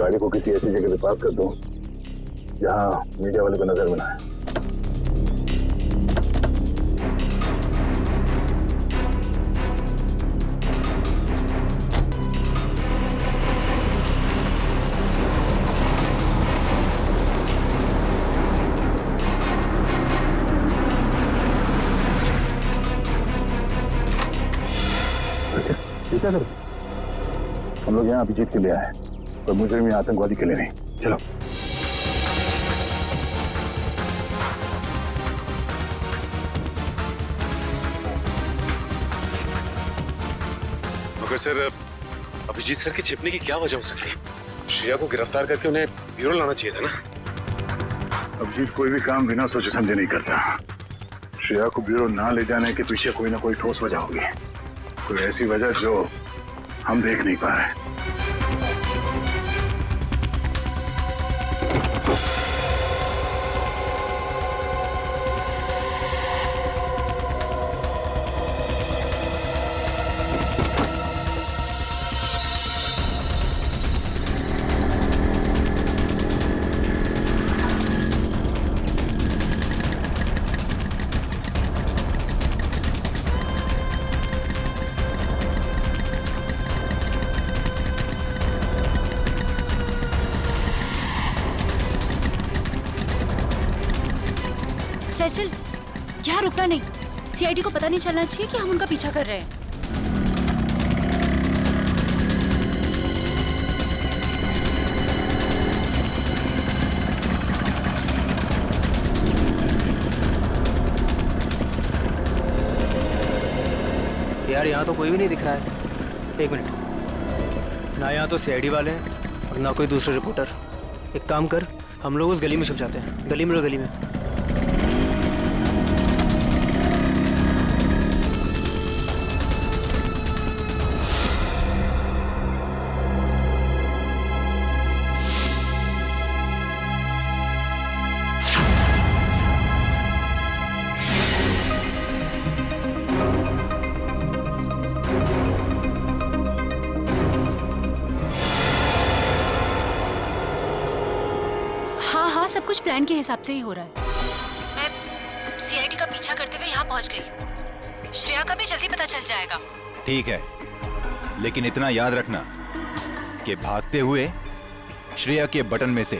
गाड़ी को किसी ऐसी जगह पे पार्क कर दो जहां मीडिया वाले को नजर में ना आए। क्या करो? हम लोग यहाँ अभिजीत के लिए आए, पर मुजरिम या आतंकवादी के लिए नहीं। चलो। मगर सर, अभिजीत सर के छिपने की क्या वजह हो सकती है? श्रेया को गिरफ्तार करके उन्हें ब्यूरो लाना चाहिए था ना। अभिजीत कोई भी काम बिना सोचे समझे नहीं करता। श्रेया को ब्यूरो ना ले जाने के पीछे कोई ना कोई ठोस वजह होगी, कोई ऐसी वजह जो हम देख नहीं पा रहे। चल यहाँ रुकना नहीं। सीआईडी को पता नहीं चलना चाहिए कि हम उनका पीछा कर रहे हैं। यार यहाँ तो कोई भी नहीं दिख रहा है। एक मिनट, ना यहाँ तो सीआईडी वाले हैं और ना कोई दूसरे रिपोर्टर। एक काम कर, हम लोग उस गली में छुप जाते हैं। गली में, गली में। हाँ, सब कुछ प्लान के हिसाब से ही हो रहा है। मैं सीआईडी का पीछा करते हुए यहाँ पहुँच गई हूँ। श्रेया का भी जल्दी पता चल जाएगा। ठीक है, लेकिन इतना याद रखना कि भागते हुए श्रेया के बटन में से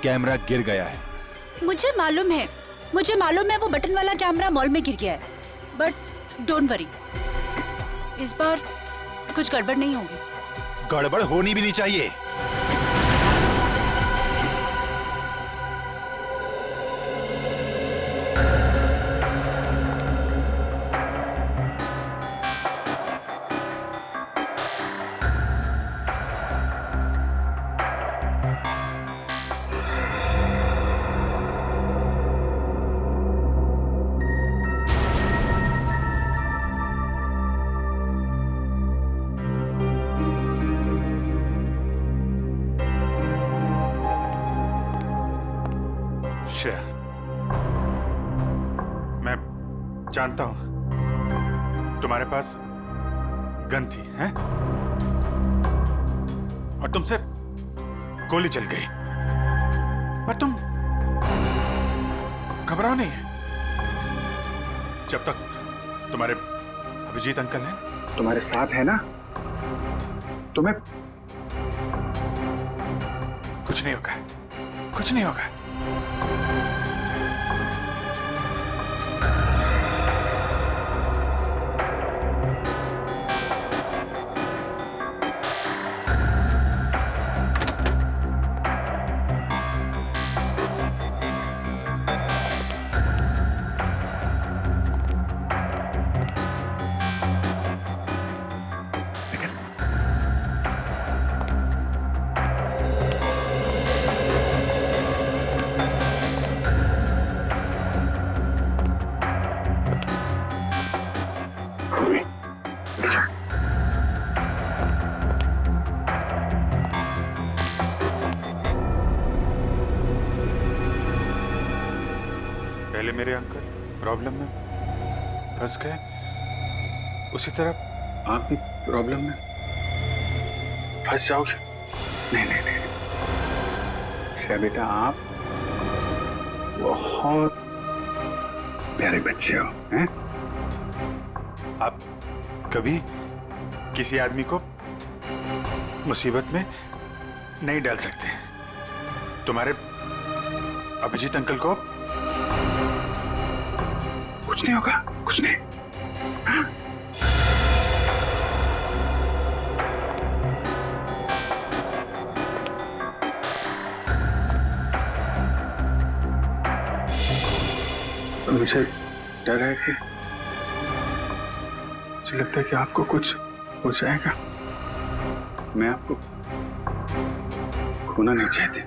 कैमरा गिर गया है। मुझे मालूम है वो बटन वाला कैमरा मॉल में गिर गया है। बट डोंट वरी, इस बार कुछ गड़बड़ नहीं होगी। गड़बड़ होनी भी नहीं चाहिए। श्रेया, मैं जानता हूं तुम्हारे पास गन थी, हैं? और तुमसे गोली चल गई, पर तुम घबराओ नहीं। जब तक तुम्हारे अभिजीत अंकल हैं, तुम्हारे साथ है ना, तुम्हें कुछ नहीं होगा, कुछ नहीं होगा। पहले मेरे अंकल प्रॉब्लम में फंस गए, उसी तरह आप भी प्रॉब्लम में फंस जाओगे। नहीं नहीं नहीं, श्रेया बेटा, आप बहुत प्यारे बच्चे हो, हैं? आप कभी किसी आदमी को मुसीबत में नहीं डाल सकते। तुम्हारे अभिजीत अंकल को कुछ नहीं होगा, कुछ नहीं। हाँ? मुझे डर है कि मुझे लगता है कि आपको कुछ हो जाएगा। मैं आपको खोना नहीं चाहती।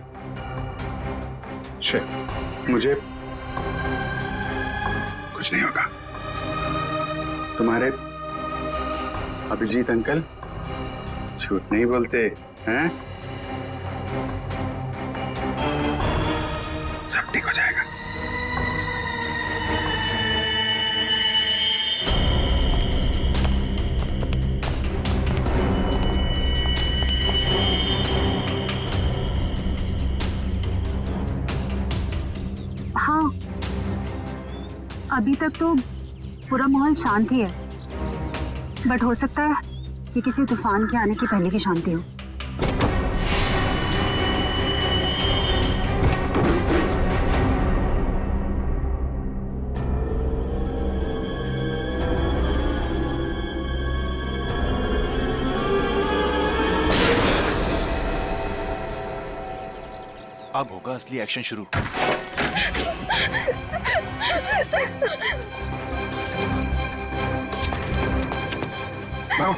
मुझे कुछ नहीं होगा। तुम्हारे अभिजीत अंकल झूठ नहीं बोलते हैं। सब ठीक हो जाएगा। हाँ, अभी तक तो पूरा माहौल शांत ही है, बट हो सकता है कि किसी तूफान के आने की पहले की शांति हो। अब होगा असली एक्शन शुरू। जाओ,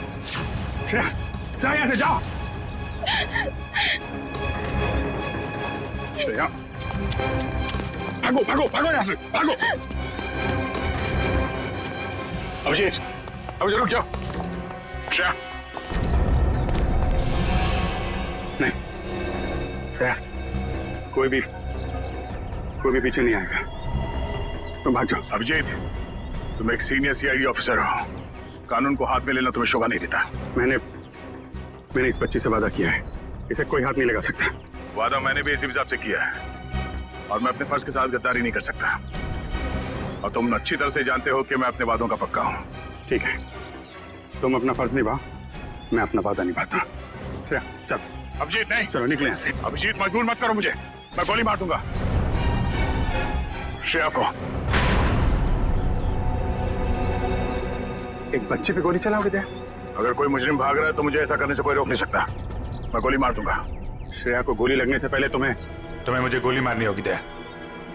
श्रेया, जाओ यहाँ से, जाओ। श्रेया, भागो भागो भागो यहाँ से, भागो। अभिजीत, अभिजीत रुक जाओ। श्रेया, नहीं, श्रेया, कोई भी पीछे नहीं आएगा। तुम भाग जाओ। अभिजीत, तुम एक सीनियर सीआईडी ऑफिसर हो, कानून को हाथ में लेना तुम्हें शोभा नहीं देता। मैंने इस बच्ची से वादा किया है, इसे कोई हाथ नहीं लगा सकता। वादा मैंने भी इसी हिसाब से किया है, और मैं अपने फर्ज के साथ गद्दारी नहीं कर सकता। और तुम अच्छी तरह से जानते हो कि मैं अपने वादों का पक्का हूँ। ठीक है, तुम अपना फर्ज निभाओ, मैं अपना वादा निभाता। चल। अभिजीत नहीं, चलो निकले यहाँ से। अभिजीत, मजबूर मत करो मुझे, मैं गोली मार दूंगा श्रेया को। एक बच्चे पे गोली चलाओगे क्या? अगर कोई मुजरिम भाग रहा है तो मुझे ऐसा करने से कोई रोक नहीं सकता। मैं गोली मार दूंगा। श्रेया को गोली लगने से पहले तुम्हें मुझे गोली मारनी होगी। दया,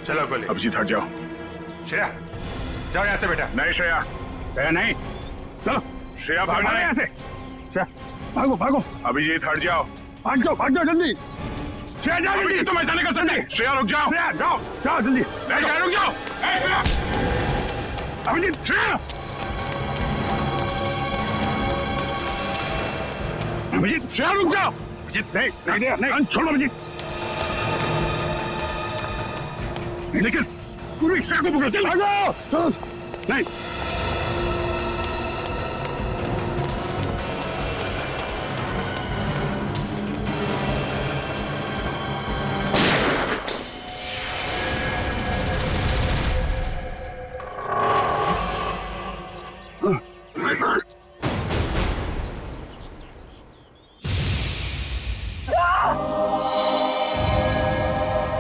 चलो गोली। अभिजीत हट जाओ। श्रेया, जाओ यहाँ से बेटा। नहीं श्रेया, श्रेया नहीं, चलो। श्रेया भागना नहीं यहाँ से। श्रेया, भागो भागो। अभिजीत हट जाओ, भाग जाओ जल्दी। श्रेया जाओ जल्दी। तुम ऐसा नहीं कर सकते। श्रेया रुक जाओ। श्रेया जाओ, जाओ जल्दी। रुक जाओ। अभिजीत, श्रेया, अभिजीत, श्रेया रुक जाओ। अभिजीत नहीं, छोड़ो अभिजीत। लेकिन पूरी श्रेया को पकड़ो। चलो नहीं।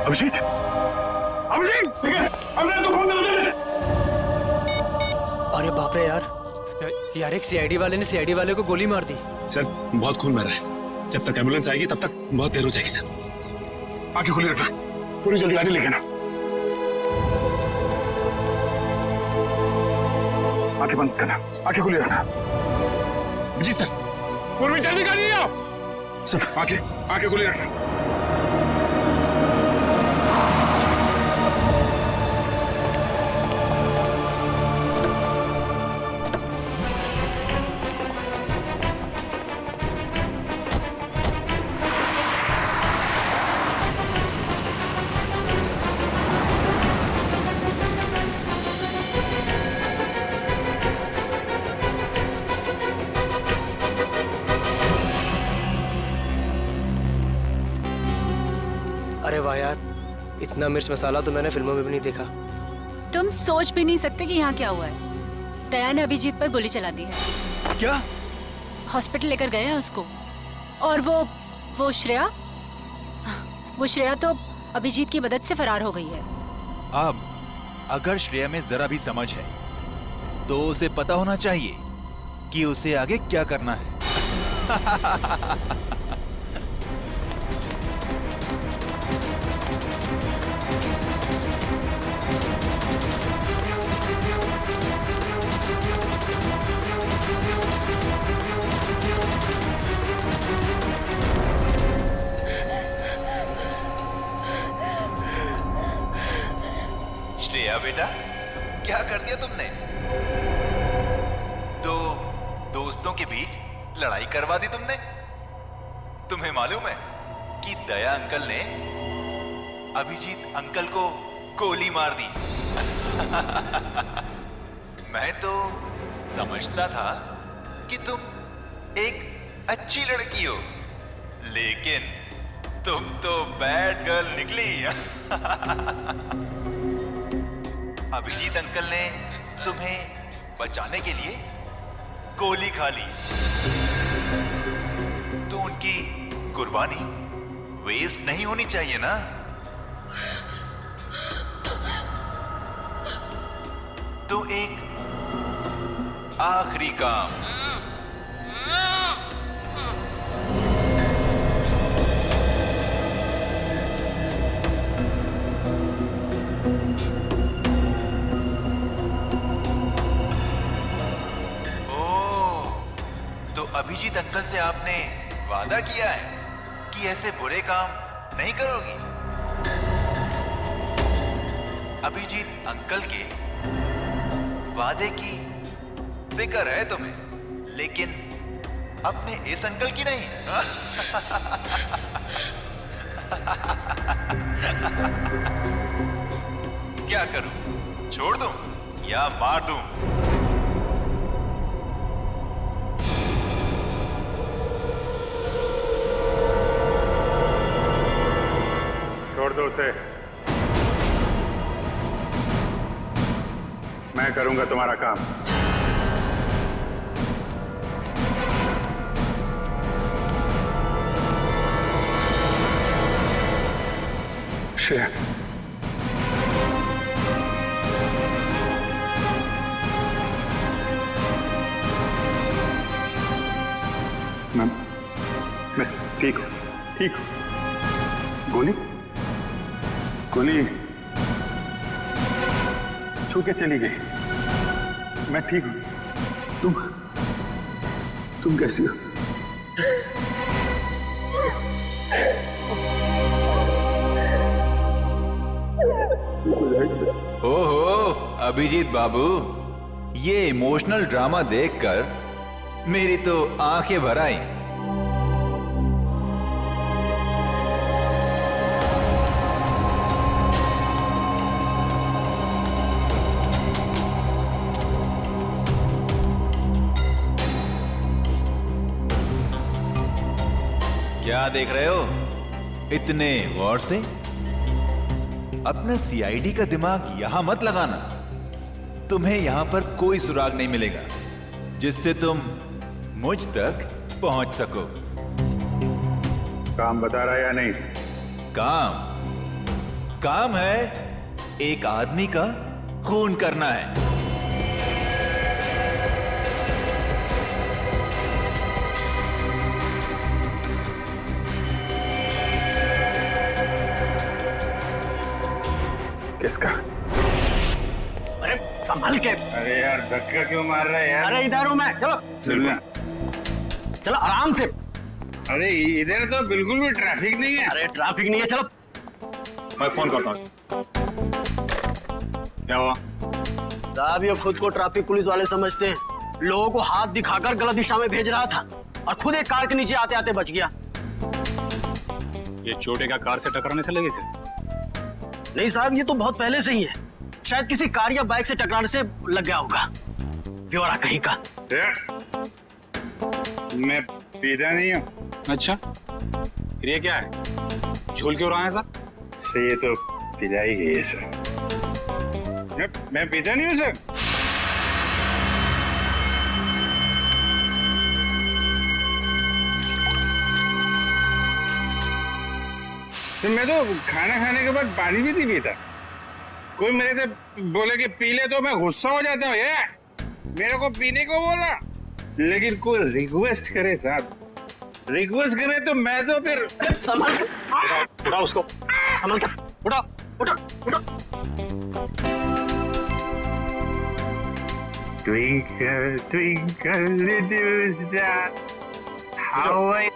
अभिजीत, अरे बाप रे यार एक सीआईडी वाले ने सीआईडी वाले को गोली मार दी। सर, बहुत खून बह रहा है। जब तक एम्बुलेंस आएगी तब तक बहुत देर हो जाएगी सर। आंखें खुली रखना, पूरी जल्दी गाड़ी लेके ना। आंखें बंद करना, आंखें खुली रखना। जी सर। पूरी जल्दी गाड़ी आओ। सर, आंखें खुली रखना। इतना मिर्च मसाला तो मैंने फिल्मों में भी नहीं देखा। तुम सोच भी नहीं सकते कि यहाँ क्या हुआ है। दया ने अभिजीत पर गोली चला दी है। क्या? हॉस्पिटल लेकर गए हैं उसको। और वो श्रेया तो अभिजीत की मदद से फरार हो गई है। अब अगर श्रेया में जरा भी समझ है तो उसे पता होना चाहिए कि उसे आगे क्या करना है। श्रेया बेटा, क्या कर दिया तुमने? दो दोस्तों के बीच लड़ाई करवा दी तुमने। तुम्हें मालूम है कि दया अंकल ने अभिजीत अंकल को गोली मार दी। मैं तो समझता था कि तुम एक अच्छी लड़की हो, लेकिन तुम तो बैड गर्ल निकली। अभिजीत अंकल ने तुम्हें बचाने के लिए गोली खा ली, तो उनकी कुर्बानी वेस्ट नहीं होनी चाहिए ना। तो एक आखिरी काम। अभिजीत अंकल से आपने वादा किया है कि ऐसे बुरे काम नहीं करोगी। अभिजीत अंकल के वादे की फिक्र है तुम्हें, लेकिन अपने इस अंकल की नहीं। क्या करूं? छोड़ दूं या मार दूं? छोड़ दो उसे, मैं करूंगा तुम्हारा काम। श्रेया, मैं ठीक हूं, ठीक हूं। गोली गोली छू के चली गई। मैं ठीक हूं। तुम कैसी हो? ओहो अभिजीत बाबू, ये इमोशनल ड्रामा देखकर मेरी तो आंखें भर आई। क्या देख रहे हो इतने गौर से? अपना सीआईडी का दिमाग यहां मत लगाना। तुम्हें यहां पर कोई सुराग नहीं मिलेगा जिससे तुम मुझ तक पहुंच सको। काम बता रहा है या नहीं? काम है एक आदमी का खून करना है। किसका? अरे संभल के। अरे यार धक्का क्यों मार रहा है यार? अरे इधर हूं मैं, चलो चलना। चलो आराम से। अरे इधर तो बिल्कुल भी ट्रैफिक नहीं है। अरे ट्रैफिक नहीं है, चलो। मैं फोन करता हूँ। क्या हुआ? साहब ये खुद को ट्रैफिक पुलिस वाले समझते हैं, लोगों को हाथ दिखाकर गलत दिशा में भेज रहा था और खुद एक कार के नीचे आते आते बच गया। ये चोटे का कार से टकराने से लगे से? नहीं साहब, ये तो बहुत पहले से ही है। शायद किसी कार या बाइक से टकराने से लग गया होगा। ब्यौरा कहीं का। मैं पीता नहीं हूँ। अच्छा, फिर ये क्या है? झोल क्यों रहा है सर? से ये तो पिलाई गई है सर। मैं पीता नहीं हूँ सर। तो मैं तो खाना खाने के बाद पानी भी नहीं पीता। कोई मेरे से बोले कि पी ले तो मैं गुस्सा हो जाता हूँ। ये मेरे को पीने को बोला, लेकिन कोई रिक्वेस्ट करे साहब, रिक्वेस्ट करे तो मैं तो फिर संभाल उठा उसको, संभाल कर, उठा उठा उठा। Twinkle, twinkle, little star, how I...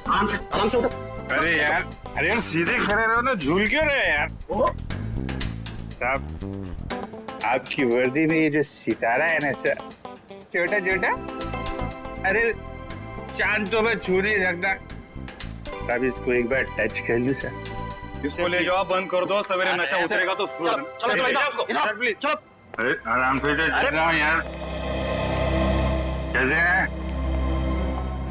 आराम से उठा। अरे यार सीधे खड़े रहो ना, झूल क्यों रहे यार? साहब, आपकी वर्दी में ये जो सितारा है ना सर, छोटा छोटा, अरे चांद तो मैं छू नहीं सकता। साहब इसको एक बार टच कर लूं सर। इसको ले जाओ, बंद कर दो, सवेरे नशा उतरेगा तो चलो चलो। अरे आराम से चल रहा हूँ यार। कैसे हैं?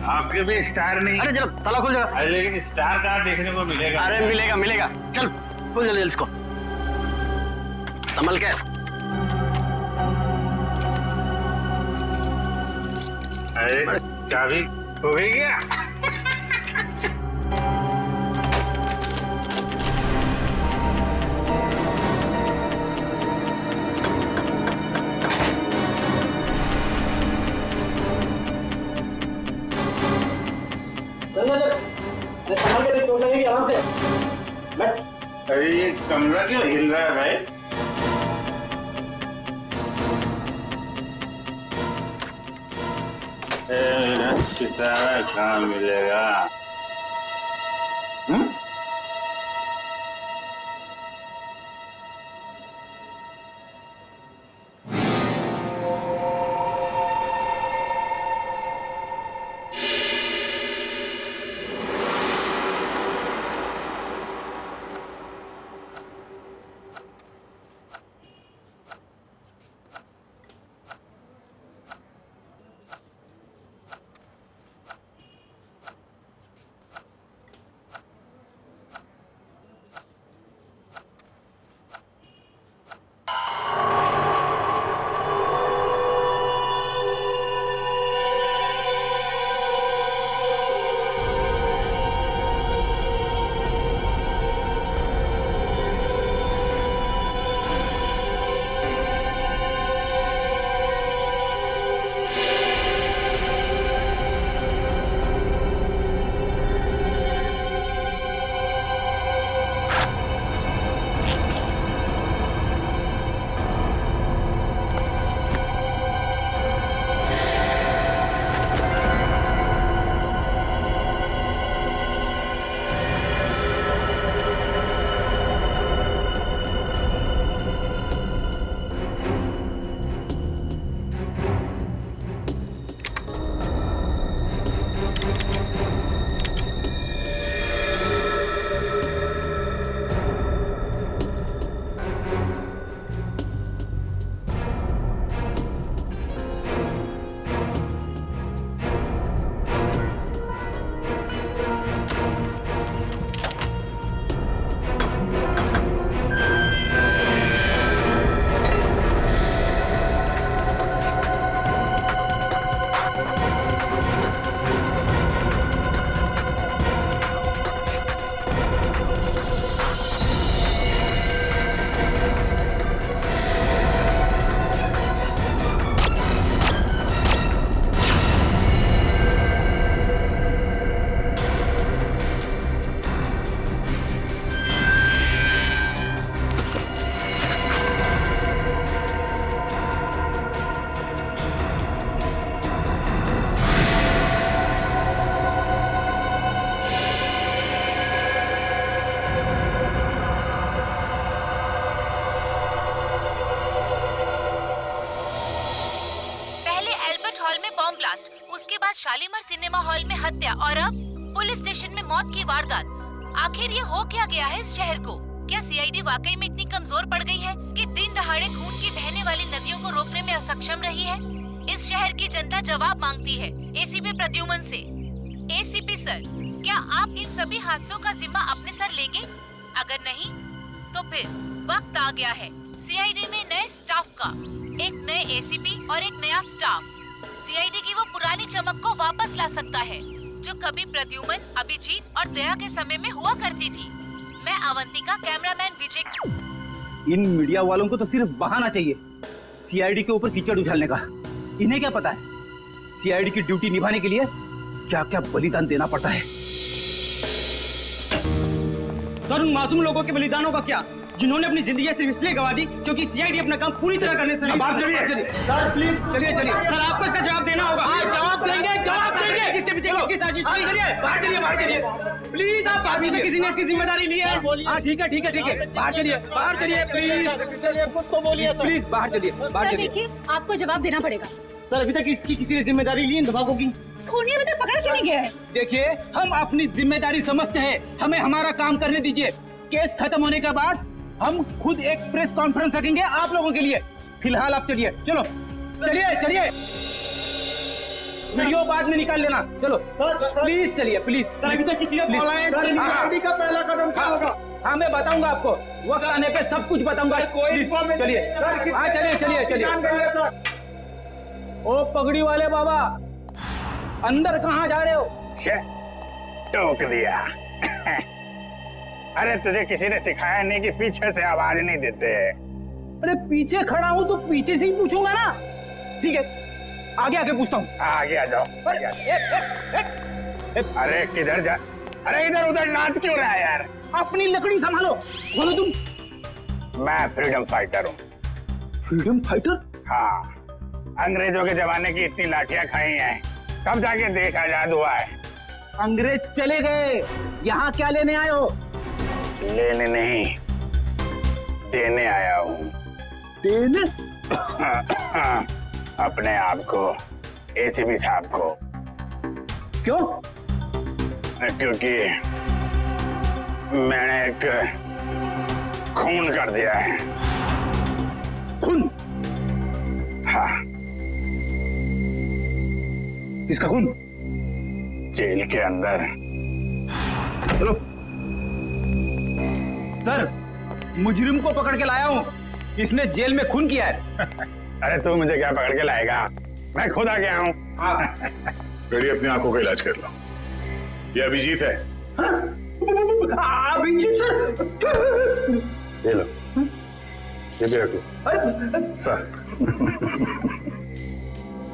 आपके भी स्टार नहीं? अरे चलो ताला खुल जाएगा। अरे लेकिन स्टार कहाँ देखने को मिलेगा? अरे मिलेगा मिलेगा, चल खुल जल्दी इसको, संभल के। अरे चाबी हो गई क्या? संभल के चोट लगेगी, आराम से बैठ। अरे ये कमरा क्यों हिल रहा है भाई? सितारा कहाँ मिलेगा? उसके बाद शालीमार सिनेमा हॉल में हत्या और अब पुलिस स्टेशन में मौत की वारदात। आखिर ये हो क्या गया है इस शहर को? क्या सीआईडी वाकई में इतनी कमजोर पड़ गई है कि दिन दहाड़े खून की बहने वाली नदियों को रोकने में असक्षम रही है? इस शहर की जनता जवाब मांगती है एसीपी प्रद्युमन से। एसीपी सर, क्या आप इन सभी हादसों का जिम्मा अपने सर लेंगे? अगर नहीं तो फिर वक्त आ गया है सीआईडी में नए स्टाफ का, एक नए एसीपी और एक नया स्टाफ। सीआईडी की वो पुरानी चमक को वापस ला सकता है जो कभी प्रद्युमन, अभिजीत और दया के समय में हुआ करती थी। मैं अवंतिका, कैमरामैन विजय। इन मीडिया वालों को तो सिर्फ बहाना चाहिए सीआईडी के ऊपर कीचड़ उछालने का। इन्हें क्या पता है सीआईडी की ड्यूटी निभाने के लिए क्या क्या बलिदान देना पड़ता है। सर, उन मासूम लोगों के बलिदानों का क्या, जिन्होंने अपनी जिंदगी सिर्फ इसलिए गवा दी क्योंकि सीआईडी अपना काम पूरी तरह करने से नहीं। आप चलिए सर, प्लीज चलिए सर, आपको इसका जवाब देना होगा। जवाब देंगे किसके पीछे किसकी साजिश थी। बाहर चलिए प्लीज। आप अभी तक किसी ने इसकी जिम्मेदारी ली है? हाँ ठीक है बाहर चलिए प्लीज। कुछ तो बोलिए सर, प्लीज बाहर चलिए। देखिए, आपको जवाब देना पड़ेगा। सर, अभी तक इसकी किसी ने जिम्मेदारी ली इन दबावों की? खूनी अभी तक पकड़ा क्यों नहीं गया है? देखिए, हम अपनी जिम्मेदारी समझते हैं, हमें हमारा काम करने दीजिए। केस खत्म होने के बाद हम खुद एक प्रेस कॉन्फ्रेंस रखेंगे आप लोगों के लिए। फिलहाल आप चलिए, चलिए वीडियो बाद में निकाल लेना। चलो प्लीज चलिए, प्लीज। सर, अभी तक किसी ने बोला है सीआईडी का पहला कदम क्या होगा? हाँ, मैं बताऊंगा आपको, वक्त आने पे सब कुछ बताऊंगा। चलिए। ओ पगड़ी वाले बाबा, अंदर कहाँ जा रहे हो? टोक दिया। अरे तुझे किसी ने सिखाया नहीं कि पीछे से आवाज नहीं देते। अरे पीछे खड़ा हूँ तो पीछे से ही पूछूंगा ना। ठीक है, आगे पूछता हूँ। आगे आ जाओ। अरे किधर जा? अरे इधर उधर नाच क्यों रहा है यार? अपनी लकड़ी संभालो। बोलो तुम। मैं फ्रीडम फाइटर हूँ। Freedom fighter? हाँ, अंग्रेजों के जमाने की इतनी लाठियां खाई हैं, तब जाके देश आजाद हुआ है। अंग्रेज चले गए, यहाँ क्या लेने आए हो? लेने नहीं, देने आया हूँ। देने? अपने आप को, एसीपी साहब को। क्यों? क्योंकि मैंने एक खून कर दिया है। खून? हाँ। किसका खून? जेल के अंदर। चलो सर, मुजरिम को पकड़ के लाया हूँ, इसने जेल में खून किया है। अरे तू मुझे क्या पकड़ के लाएगा, मैं खुद आ गया हूँ। बेटी, अपनी आंखों का इलाज कर लो। ये अभिजीत है। अभिजीत सर? ये लो, ये भी रखो सर।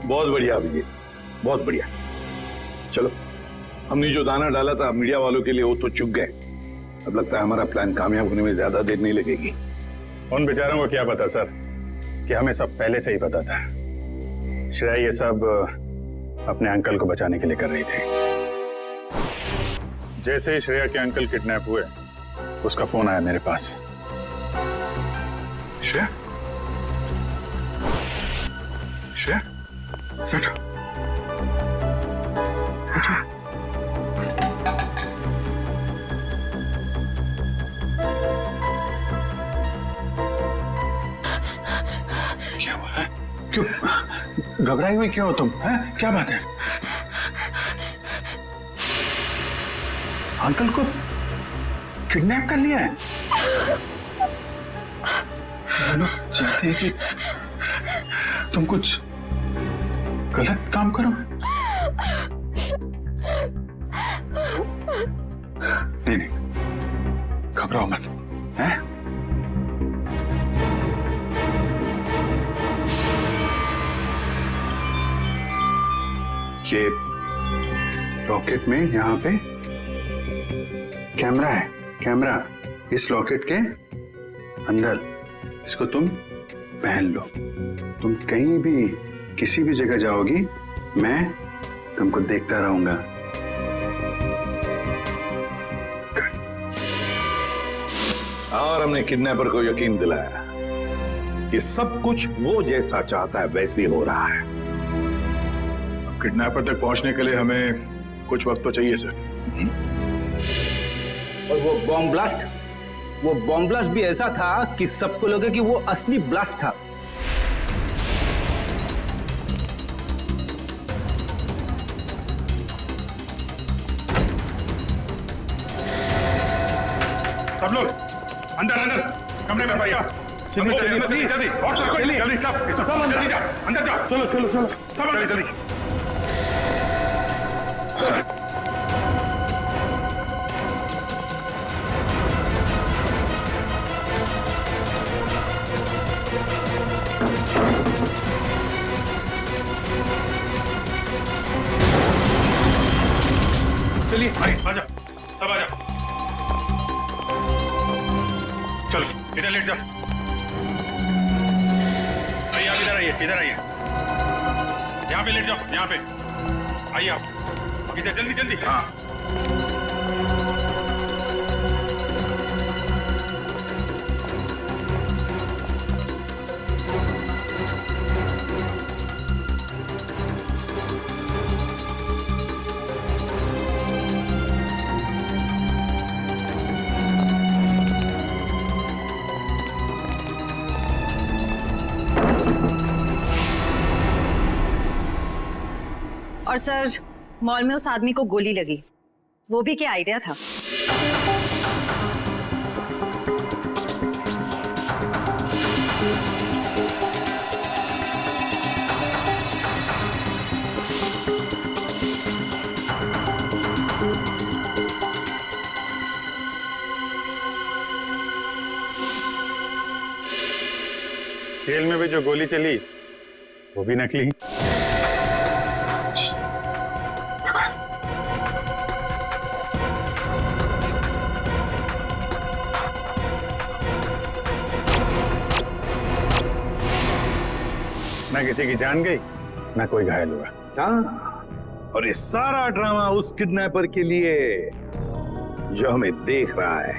बहुत बढ़िया अभिजीत, बहुत बढ़िया। चलो, हमने जो दाना डाला था मीडिया वालों के लिए वो तो चुग गए। अब लगता है हमारा प्लान कामयाब होने में ज्यादा देर नहीं लगेगी। उन बेचारों को क्या पता सर कि हमें सब पहले से ही पता था। श्रेया ये सब अपने अंकल को बचाने के लिए कर रही थी। जैसे ही श्रेया के अंकल किडनैप हुए, उसका फोन आया मेरे पास। श्रेया, श्रेया, बैठो। क्या हुआ है? क्यों घबराई हुई क्यों हो तुम? हैं? क्या बात है? अंकल को किडनैप कर लिया है? लोग चाहते हैं कि तुम कुछ गलत काम करो। नहीं, घबराओ मत। हैं? ये लॉकेट में यहाँ पे कैमरा है। कैमरा इस लॉकेट के अंदर, इसको तुम पहन लो। तुम कहीं भी किसी भी जगह जाओगी, मैं तुमको देखता रहूंगा। और हमने किडनैपर को यकीन दिलाया कि सब कुछ वो जैसा चाहता है वैसे ही हो रहा है। किडनैपर तक पहुंचने के लिए हमें कुछ वक्त तो चाहिए सर। और वो बॉम्ब ब्लास्ट भी ऐसा था कि सबको लगे कि वो असली ब्लास्ट था। सब लोग अंदर अंदर कमरे में भैया जल्दी जल्दी और सब जल्दी सब जल्दी जा अंदर जाओ चलो चलो चलो सब जल्दी जल्दी चलिए भाई आजा सब आजा चलो इधर लेट जाओ भाई आप इधर आइए यहाँ पे लेट जाओ यहाँ पे आइए आप इधर जल्दी जल्दी हाँ और सर मॉल में उस आदमी को गोली लगी, वो भी क्या आइडिया था? जेल में भी जो गोली चली वो भी नकली। ना किसी की जान गई ना कोई घायल हुआ। हाँ, और ये सारा ड्रामा उस किडनैपर के लिए जो हमें देख रहा है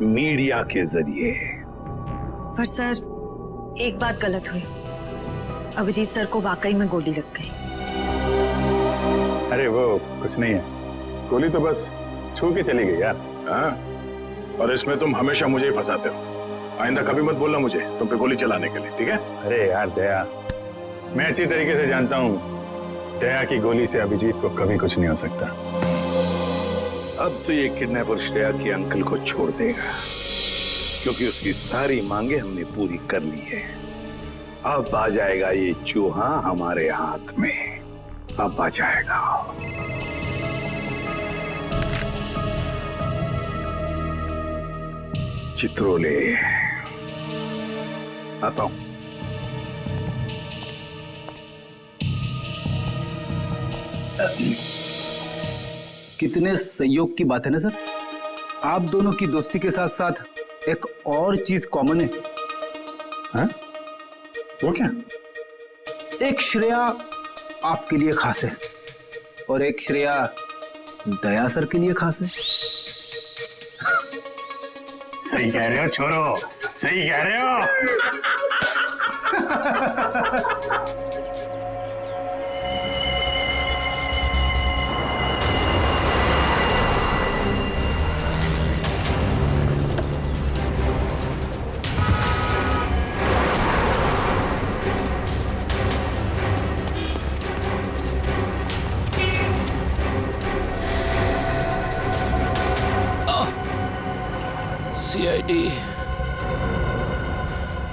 मीडिया के जरिए। पर सर एक बात गलत हुई, अभिजीत सर को वाकई में गोली लग गई। अरे वो कुछ नहीं है, गोली तो बस छू के चली गई यार। हाँ, और इसमें तुम हमेशा मुझे ही फंसाते हो। आइंदा कभी मत बोलना मुझे तुम पे गोली चलाने के लिए, ठीक है? अरे यार दया, मैं अच्छी तरीके से जानता हूँ दया की गोली से अभिजीत को कभी कुछ नहीं हो सकता। अब तो ये किडनैपर श्रेया के अंकल को छोड़ देगा, क्योंकि उसकी सारी मांगे हमने पूरी कर ली है। अब आ जाएगा ये चूहा हमारे हाथ में, अब आ जाएगा। चित्रोले आता हूं। कितने संयोग की बात है ना सर, आप दोनों की दोस्ती के साथ साथ एक और चीज कॉमन है। हाँ? वो क्या? एक श्रेया आपके लिए खास है और एक श्रेया दया सर के लिए खास है। सही कह रहे हो छोरो, सही कह रहे हो।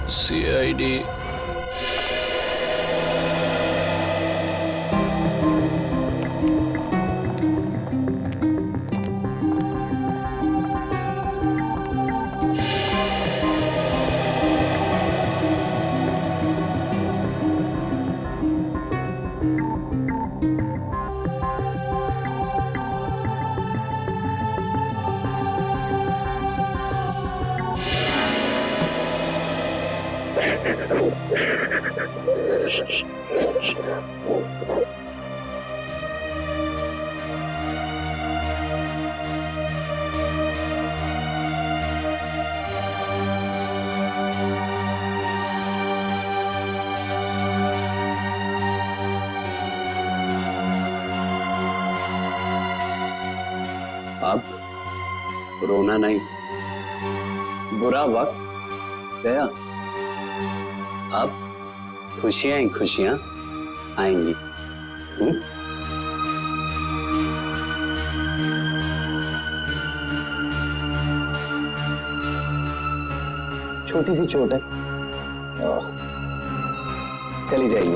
सीआईडी अब रोना नहीं, बुरा वक्त गया, अब खुशियां ही खुशियां आएंगी। छोटी सी चोट है, चली जाएगी।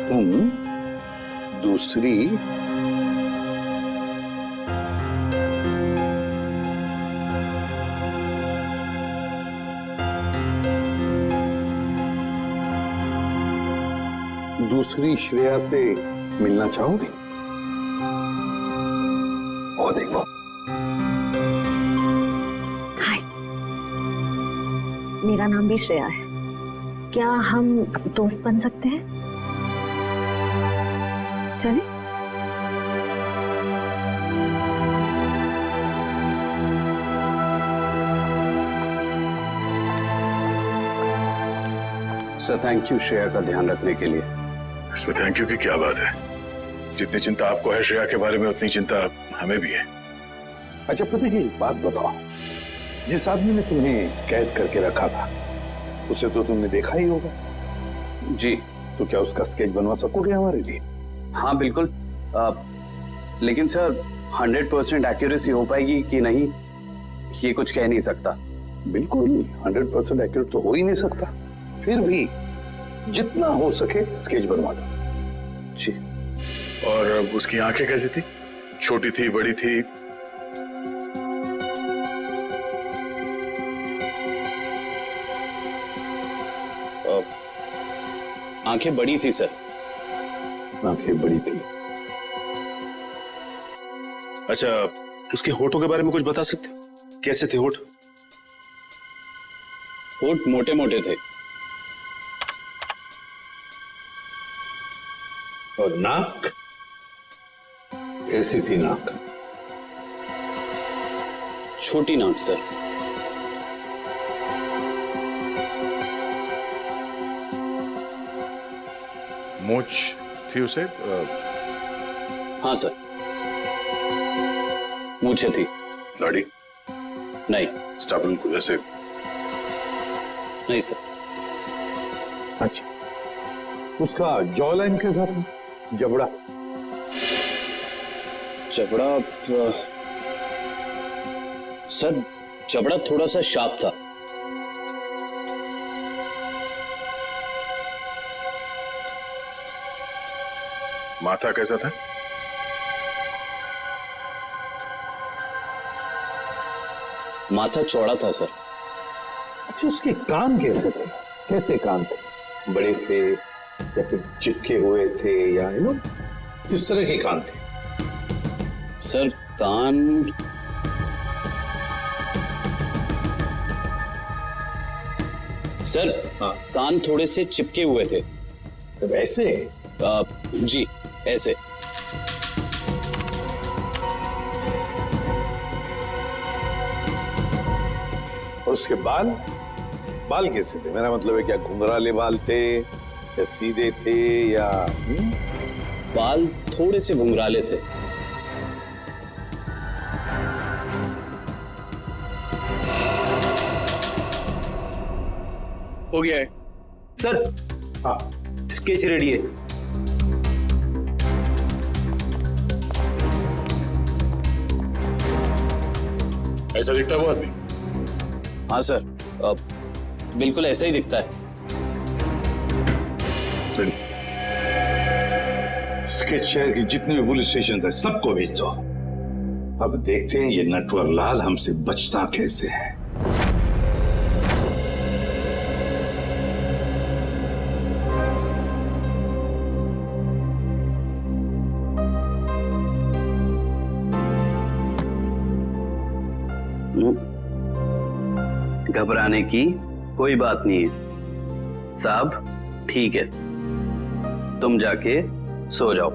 तुम दूसरी दूसरी श्रेया से मिलना चाहोगे? और देखो, हाय, मेरा नाम भी श्रेया है। क्या हम दोस्त बन सकते हैं? चले? सर थैंक यू श्रेया का ध्यान रखने के लिए। इसमें थैंक यू की क्या बात है? जितनी चिंता आपको है श्रेया के बारे में, उतनी चिंता हमें भी है। अच्छा प्रतीक, एक बात बताओ, जिस आदमी ने तुम्हें कैद करके रखा था उसे तो तुमने देखा ही होगा। जी। तो क्या उसका स्केच बनवा सकोगे हमारे लिए? हाँ बिल्कुल, लेकिन सर 100% एक्यूरेसी हो पाएगी कि नहीं, ये कुछ कह नहीं सकता। बिल्कुल 100% एक्यूरेट तो हो ही नहीं सकता, फिर भी जितना हो सके स्केच बनवा दो। जी। और उसकी आंखें कैसी थी? छोटी थी, बड़ी थी? आंखें बड़ी थी सर। आंखें बड़ी थी। अच्छा, उसके होठों के बारे में कुछ बता सकते? कैसे थे होठ? होठ मोटे मोटे थे। और नाक कैसी थी? नाक छोटी नाक सर। मूंछ थी उसे? हाँ सर, मूछें थी। दाढ़ी? नहीं। स्टाबल जैसे? नहीं सर। अच्छा, उसका जॉ लाइन कैसा था? जबड़ा? जबड़ा सर, जबड़ा थोड़ा सा शार्प था। माथा कैसा था? माथा चौड़ा था सर। अच्छा, उसके कान कैसे थे? कैसे कान थे? बड़े थे या फिर चिपके हुए थे, या यू नो किस तरह के कान थे? सर कान सर, कान थोड़े से चिपके हुए थे। वैसे? जी ऐसे। और उसके बाल? बाल कैसे थे? मेरा मतलब है, क्या घुंघराले बाल थे या सीधे थे, या बाल थोड़े से घुंघराले थे। हो गया है सर। हाँ, स्केच रेडी है। ऐसा दिखता है वो आदमी? हाँ सर, बिल्कुल ऐसा ही दिखता है। स्केच शहर के जितने भी पुलिस स्टेशन है सबको भेज दो। अब देखते हैं ये नटवर लाल हमसे बचता कैसे है। घबराने की कोई बात नहीं है साहब, ठीक है, तुम जाके सो जाओ,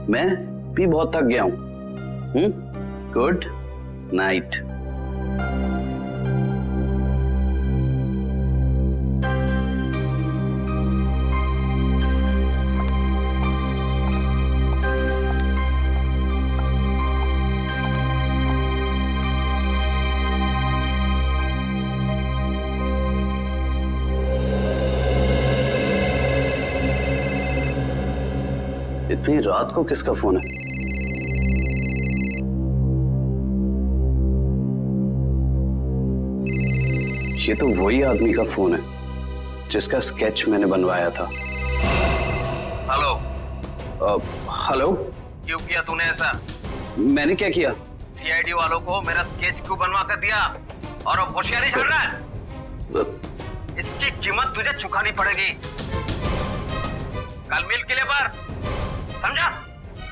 मैं भी बहुत थक गया हूं। Good night. इतनी रात को किसका फोन है? ये तो वही आदमी का फोन है जिसका स्केच मैंने बनवाया था। हेलो। हेलो। क्यों किया तूने ऐसा? मैंने क्या किया? सीआईडी वालों को मेरा स्केच क्यों बनवा कर दिया? और अब होशियारी चल रहा है? इसकी कीमत तुझे चुकानी पड़ेगी। कल मिल किले पर, समझा?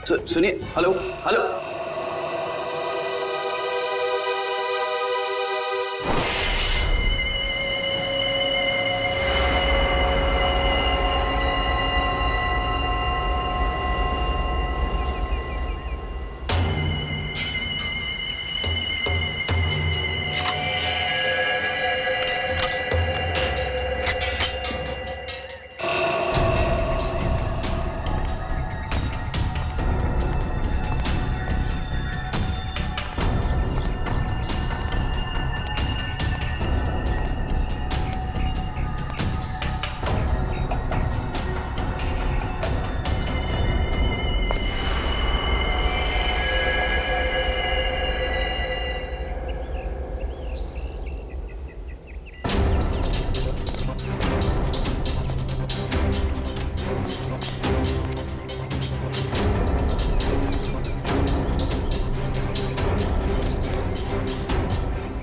सुनिए। Hello hello.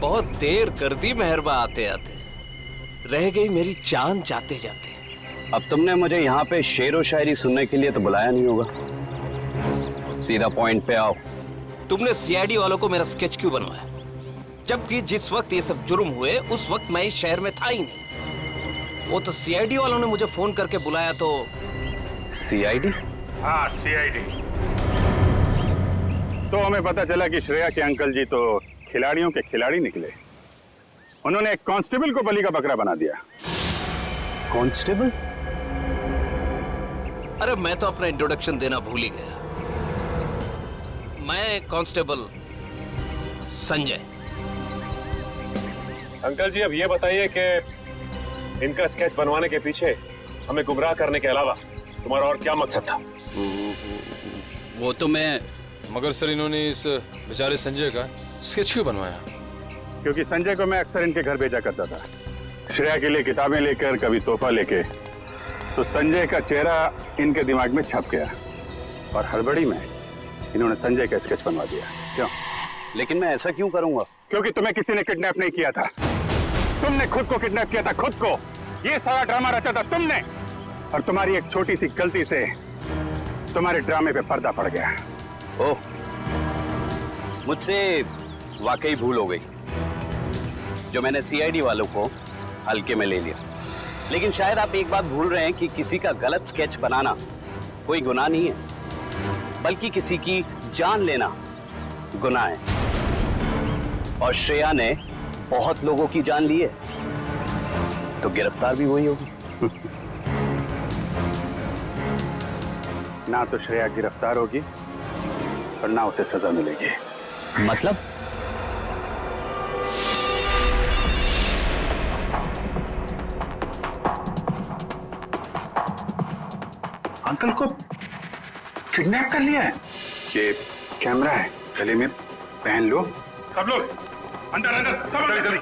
बहुत देर कर दी मेहरबा आते आते, रह गई मेरी जान जाते जाते। अब तुमने मुझे यहाँ पे शेर व शायरी सुनने के लिए तो बुलाया नहीं होगा। सीधा पॉइंट पे आओ। तुमने सीआईडी वालों को मेरा स्केच क्यों बनवाया? जबकि जिस वक्त ये सब जुर्म हुए उस वक्त मैं इस शहर में था ही नहीं। वो तो सीआईडी वालों ने मुझे फोन करके बुलाया तो। सीआईडी? हाँ, सीआईडी। तो हमें पता चला कि श्रेया के अंकल जी तो खिलाड़ियों के खिलाड़ी निकले। उन्होंने एक कांस्टेबल को बलि का बकरा बना दिया। कांस्टेबल? अरे मैं तो अपना इंट्रोडक्शन देना भूल ही गया। मैं कांस्टेबल संजय। अंकल जी अब ये बताइए कि इनका स्केच बनवाने के पीछे हमें गुमराह करने के अलावा तुम्हारा और क्या मकसद था? वो तो मैं। मगर सर इन्होंने इस बेचारे संजय का स्केच क्यों बनवाया? क्योंकि संजय को मैं अक्सर इनके घर भेजा करता था, श्रेया के लिए किताबें लेकर, कभी तोहफा लेके। तो संजय का चेहरा इनके दिमाग में छप गया और हड़बड़ी में इन्होंने संजय का स्केच बनवा दिया। क्यों? लेकिन मैं ऐसा क्यों करूंगा? क्योंकि तुम्हें किसी ने किडनैप नहीं किया था। तुमने खुद को किडनैप किया था, खुद को। ये सारा ड्रामा रचा था तुमने, और तुम्हारी एक छोटी सी गलती से तुम्हारे ड्रामे पे पर्दा पड़ गया। ओह, मुझसे वाकई भूल हो गई जो मैंने सीआईडी वालों को हल्के में ले लिया। लेकिन शायद आप एक बात भूल रहे हैं कि किसी का गलत स्केच बनाना कोई गुनाह नहीं है, बल्कि किसी की जान लेना गुनाह है। और श्रेया ने बहुत लोगों की जान ली है, तो गिरफ्तार भी वही होगी। ना तो श्रेया गिरफ्तार होगी और ना उसे सजा मिलेगी। मतलब? अंकल को किडनैप कर लिया है। ये कैमरा है, गले में पहन लो। सब लोग अंदर अंदर, सब जल्दी जल्दी।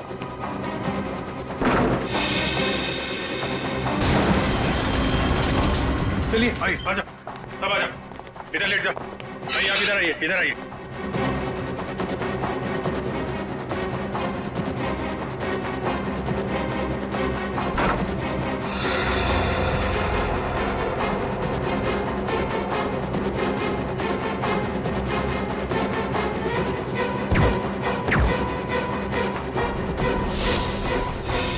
चलिए भाई, आ जाओ, सब आ जाओ। इधर लेट जाओ। भाई आप इधर आइए, इधर आइए।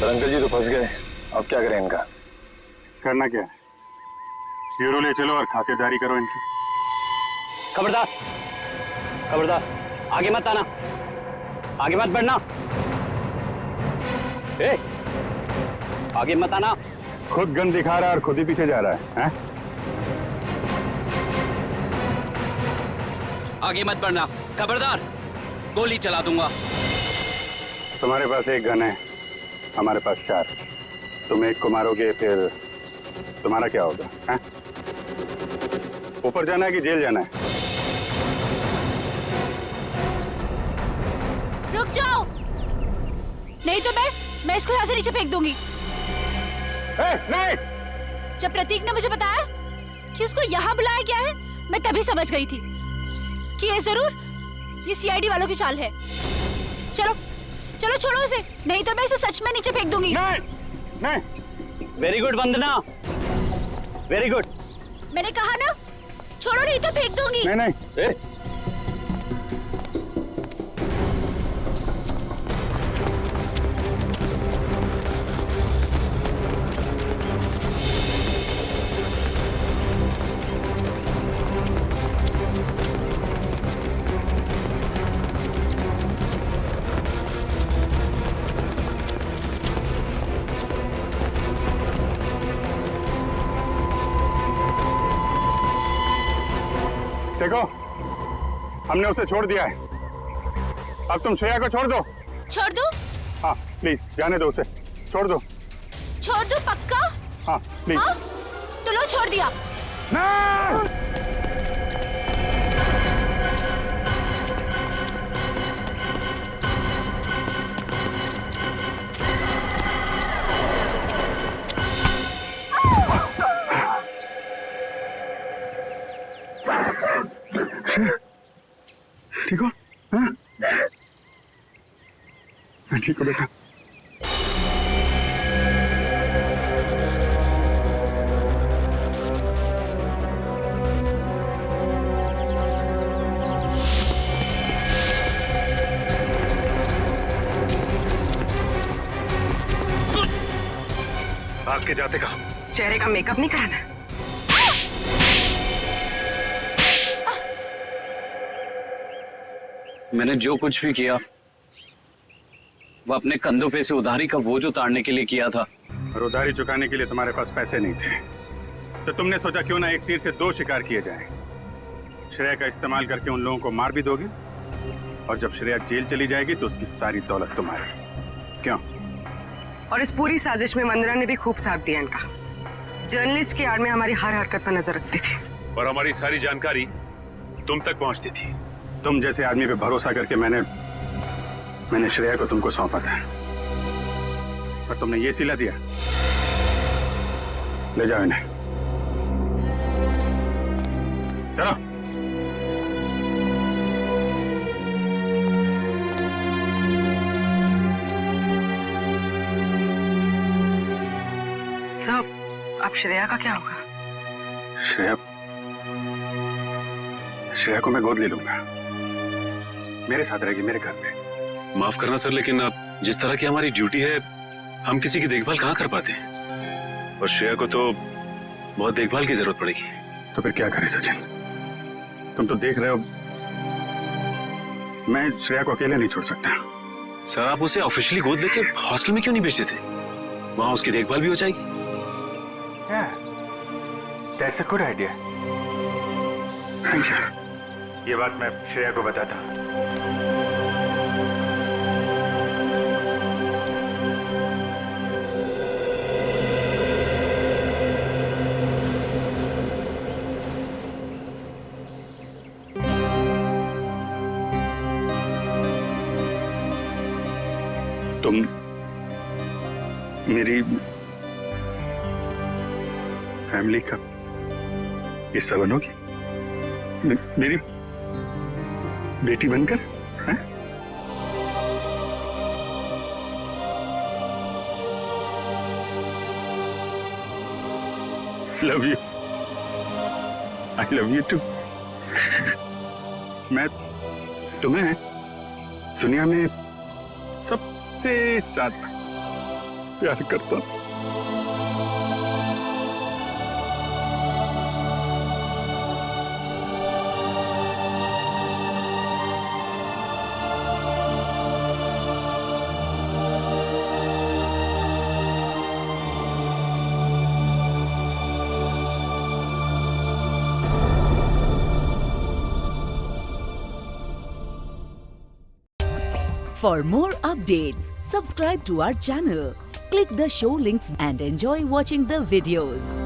अंकल जी तो फंस गए, अब क्या करें इनका? करना क्या है? ब्यूरो ले चलो और खातेदारी करो इनकी। खबरदार, खबरदार, आगे मत आना, आगे मत बढ़ना। ए, आगे मत आना। खुद गन दिखा रहा है और खुद ही पीछे जा रहा है, हैं? आगे मत बढ़ना, खबरदार, गोली चला दूंगा। तुम्हारे पास एक गन है, हमारे पास 4। तुम एक को मारोगे, फिर तुम्हारा क्या होगा? हैं? ऊपर जाना है कि जेल जाना है? रुक जाओ, नहीं तो मैं इसको यहाँ से नीचे फेंक दूंगी। नहीं। जब प्रतीक ने मुझे बताया कि उसको यहाँ बुलाया गया है, मैं तभी समझ गई थी कि ये जरूर ये सीआईडी वालों की चाल है। चलो चलो छोड़ो उसे, नहीं तो मैं इसे सच में नीचे फेंक दूंगी। नहीं। वेरी गुड वंदना, वेरी गुड। मैंने कहा ना, छोड़ो नहीं तो फेंक दूंगी। नहीं। देखो, हमने उसे छोड़ दिया है, अब तुम श्रेया को छोड़ दो। छोड़ दो? हाँ प्लीज, जाने दो उसे, छोड़ दो। छोड़ दो पक्का? हाँ प्लीज। हाँ? तो लो, छोड़ दिया। नहीं! ठीक हो? हाँ? मैं ठीक हूँ बेटा। भाग के जाते कहाँ? चेहरे का मेकअप नहीं कराना? मैंने जो कुछ भी किया वो अपने कंधों पे से उधारी का बोझ उतारने के लिए किया था। और उधारी चुकाने के लिए तुम्हारे पास पैसे नहीं थे, तो तुमने सोचा क्यों ना एक तीर से दो शिकार किए जाएं। श्रेया का इस्तेमाल करके उन लोगों को मार भी दोगे, और जब श्रेया जेल चली जाएगी तो उसकी सारी दौलत तुम्हारी। क्यों? और इस पूरी साजिश में वंदना ने भी खूब साथ दिया इनका। जर्नलिस्ट की आड़ में हमारी हर हरकत पर नजर रखती थी, और हमारी सारी जानकारी तुम तक पहुंचती थी। तुम जैसे आदमी पे भरोसा करके मैंने श्रेया को तुमको सौंपा था, और तुमने ये सिला दिया। ले जाओ इन्हें, चलो। साहब, अब श्रेया का क्या होगा? श्रेया को मैं गोद ले लूंगा, मेरे साथ रहेगी, मेरे घर पे। माफ करना सर, लेकिन अब जिस तरह की हमारी ड्यूटी है, हम किसी की देखभाल कहाँ कर पाते हैं, और श्रेया को तो बहुत देखभाल की जरूरत पड़ेगी। तो फिर क्या करें सचिन? तुम तो देख रहे हो, मैं श्रेया को अकेले नहीं छोड़ सकता। सर, आप उसे ऑफिशियली गोद लेके हॉस्टल में क्यों नहीं भेजते थे? वहां उसकी देखभाल भी हो जाएगी। That's a good idea. Thank you. ये बात मैं श्रेया को बताता। तुम मेरी फैमिली का हिस्सा बनोगी, मेरी बेटी बनकर, हैं? Love you, I love you too. मैं तुम्हें दुनिया में सबसे ज्यादा प्यार करता हूं। For more updates, subscribe to our channel, click the show links and enjoy watching the videos.